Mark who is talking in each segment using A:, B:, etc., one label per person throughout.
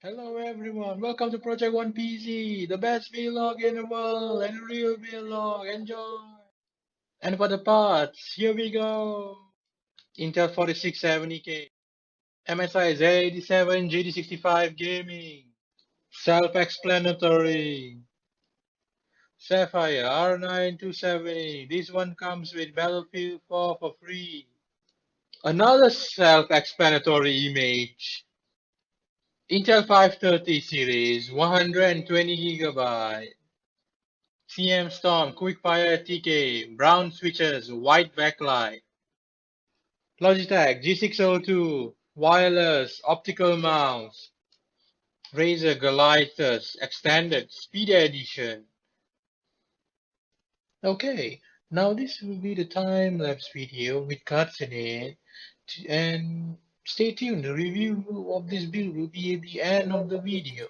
A: Hello everyone, welcome to Project One PC, the best vlog in the world and a real vlog. Enjoy! And for the parts, here we go. Intel 4670K, MSI Z87 GD65 Gaming, self-explanatory. Sapphire R9 270, this one comes with Battlefield 4 for free. Another self-explanatory image. Intel 530 series, 120 GB. CM Storm, Quickfire TK, brown switches, white backlight. Logitech G602, wireless, optical mouse. Razer Goliathus, extended, speed edition. Okay, now this will be the time-lapse video with cuts in it. And stay tuned, the review of this build will be at the end of the video.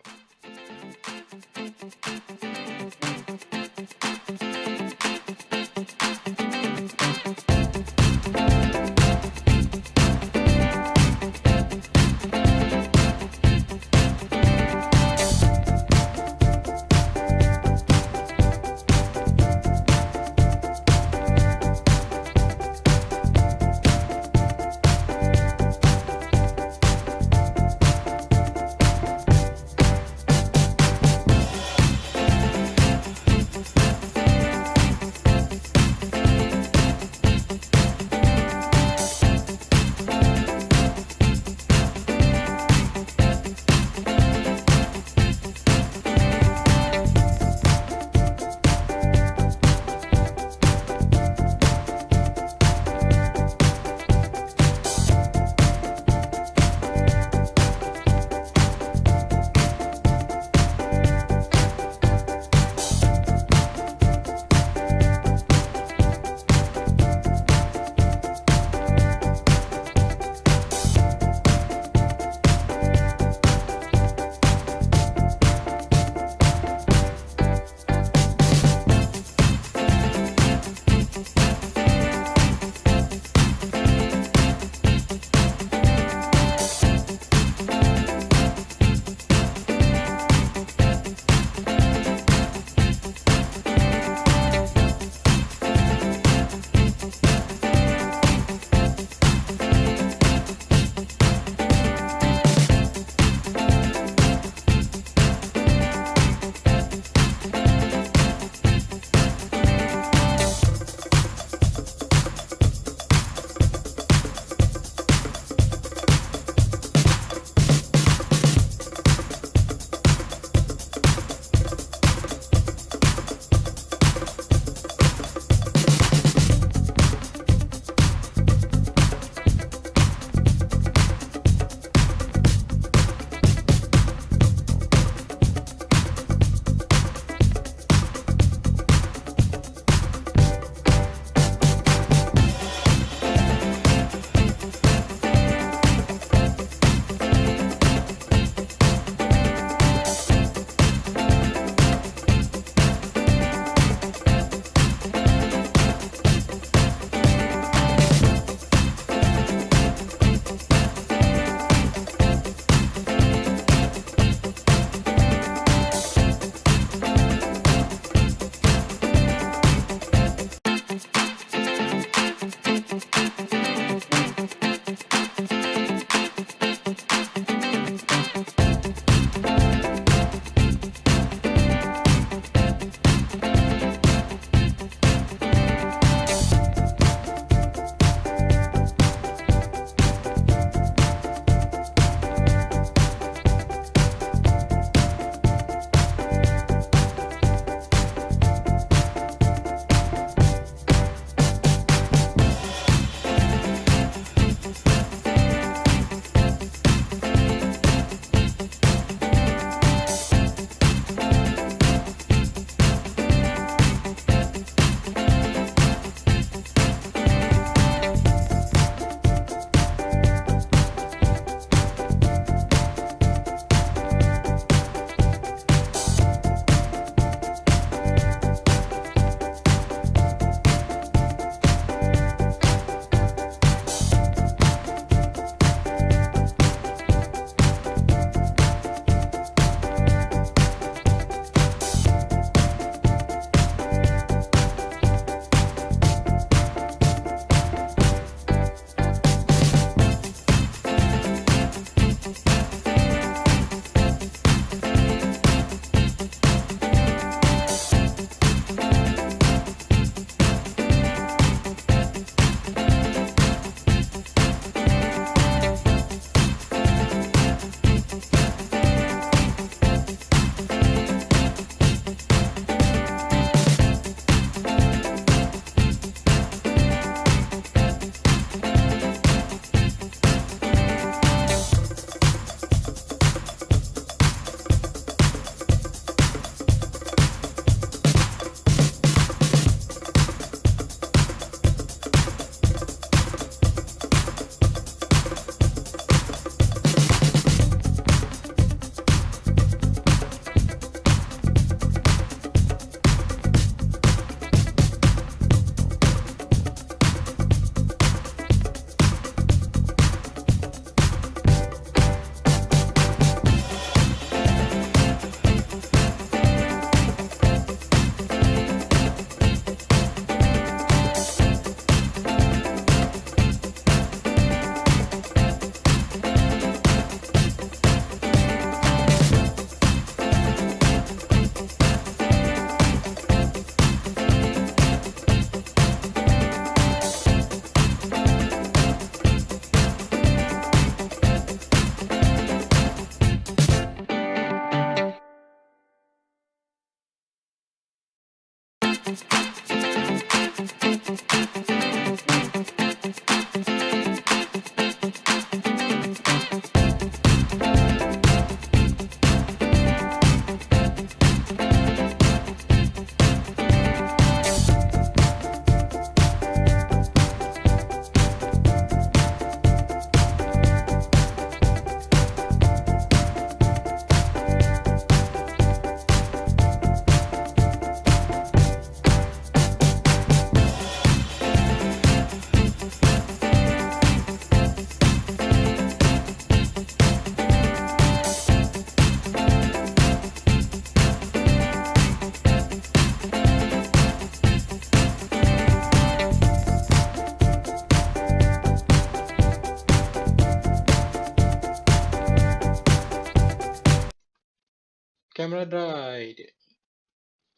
A: Camera died.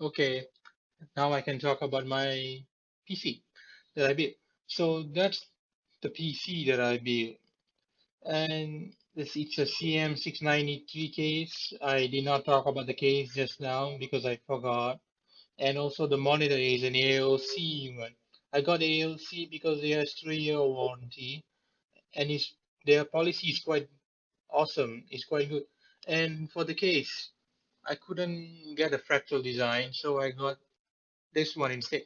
A: Okay, now I can talk about my PC that I built. So that's the PC that I built. And it's a CM693 case. I did not talk about the case just now because I forgot. And also the monitor is an ALC one. I got ALC because it has 3-year warranty, and their policy is quite awesome. It's quite good. And for the case, I couldn't get a fractal design, so I got this one instead.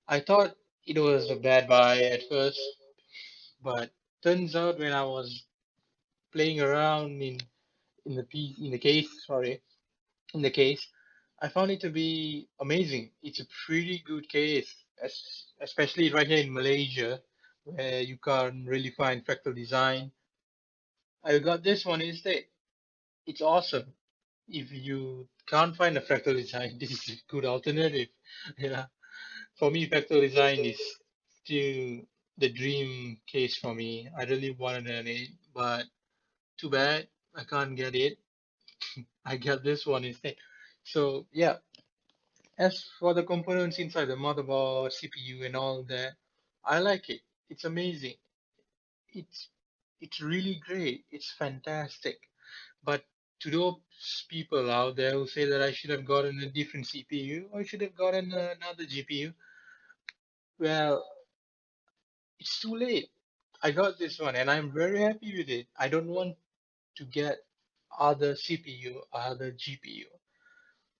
A: I thought it was a bad buy at first, but turns out when I was playing around in the case, sorry, in the case, I found it to be amazing. It's a pretty good case, especially right here in Malaysia, where you can't really find fractal design. I got this one instead. It's awesome. If you can't find a fractal design, this is a good alternative. Yeah. For me, fractal design is still the dream case for me. I really wanted it, but too bad I can't get it. I got this one instead. So yeah, as for the components inside the motherboard, CPU, and all that, I like it. It's amazing. It's it's really great. It's fantastic. But to those people out there who say that I should have gotten a different CPU or I should have gotten another GPU, well, it's too late. I got this one and I'm very happy with it. I don't want to get other CPU, other GPU.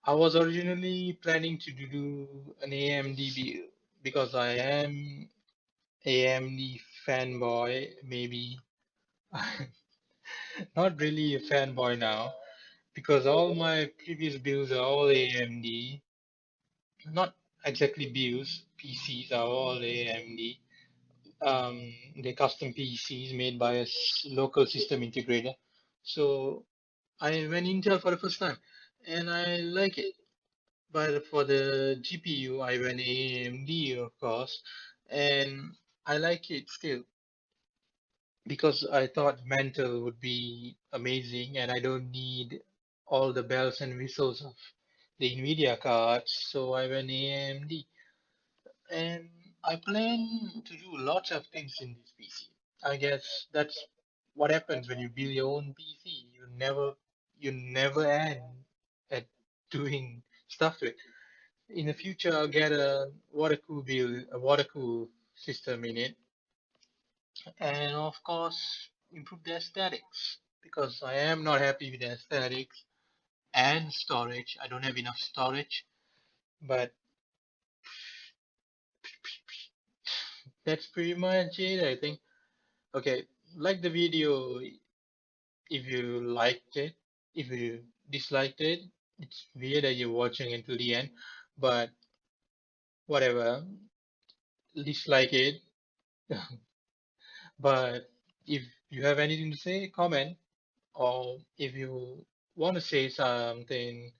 A: I was originally planning to do an AMD build because I am AMD fanboy, maybe not really a fanboy now because all my previous builds are all AMD, not exactly builds, PCs are all AMD. They're custom PCs made by a local system integrator. So I went Intel for the first time and I like it. But for the GPU, I went AMD, of course, and I like it still because I thought Mantle would be amazing and I don't need all the bells and whistles of the NVIDIA cards, so I went AMD. And I plan to do lots of things in this PC. I guess that's what happens when you build your own PC. You never end at doing stuff to it. In the future, I'll get a water cool system in it, and of course, improve the aesthetics because I am not happy with the aesthetics and storage. I don't have enough storage, but that's pretty much it, I think. Okay, like the video if you liked it. If you disliked it, it's weird that you're watching until the end, but whatever, dislike it. But if you have anything to say, comment, or if you want to say something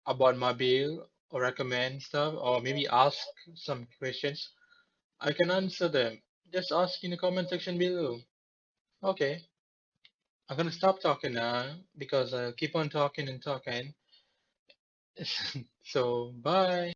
A: about my bill or recommend stuff, or maybe ask some questions, I can answer them. Just ask in the comment section below. Okay, I'm gonna stop talking now because I keep on talking and talking. So, bye.